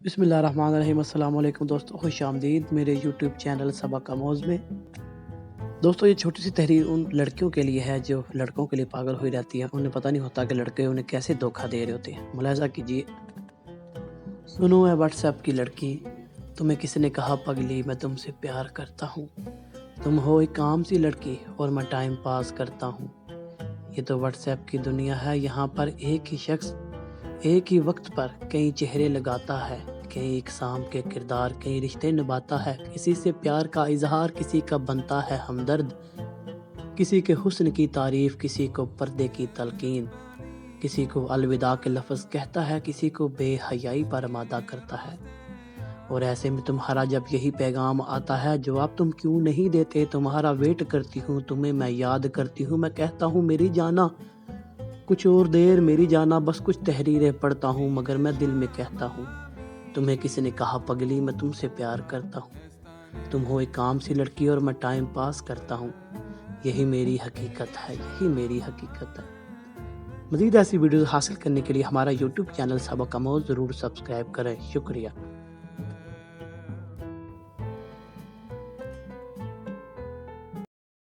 बिस्मिल्लाहिर्रहमानिर्रहीम। अस्सलाम वालेकुम दोस्तों, खुश आमदीद मेरे यूट्यूब चैनल सबक आमोज़ में। दोस्तों, ये छोटी सी तहरीर उन लड़कियों के लिए है जो लड़कों के लिए पागल हुई रहती हैं। उन्हें पता नहीं होता कि लड़के उन्हें कैसे धोखा दे रहे होते हैं। मुलाहिज़ा कीजिए। सुनो है व्हाट्सएप की लड़की, तुम्हें किसी ने कहा पगली मैं तुमसे प्यार करता हूँ। तुम हो एक आम सी लड़की और मैं टाइम पास करता हूँ। ये तो व्हाट्सएप की दुनिया है, यहाँ पर एक ही शख्स एक ही वक्त पर कई चेहरे लगाता है, कई इक़साम के किरदार, कई रिश्ते निभाता है। किसी से प्यार का इजहार, किसी का बनता है हमदर्द, किसी के हुस्न की तारीफ, किसी को पर्दे की तलकीन, किसी को अलविदा के लफ्ज़ कहता है, किसी को बेहयाई पर आमादा करता है। और ऐसे में तुम्हारा जब यही पैगाम आता है, जवाब तुम क्यों नहीं देते? तुम्हारा वेट करती हूँ, तुम्हें मैं याद करती हूँ। मैं कहता हूँ मेरी जाना, कुछ और देर मेरी जाना, बस कुछ तहरीरें पढ़ता हूँ, मगर मैं दिल में कहता हूँ तुम्हें किसी ने कहा पगली मैं तुमसे प्यार करता हूँ। तुम हो एक काम सी लड़की और मैं टाइम पास करता हूँ। यही मेरी हकीकत है, यही मेरी हकीकत है। मज़ीद ऐसी वीडियोस हासिल करने के लिए हमारा यूट्यूब चैनल सबक आमोज़ ज़रूर सब्सक्राइब करें। शुक्रिया।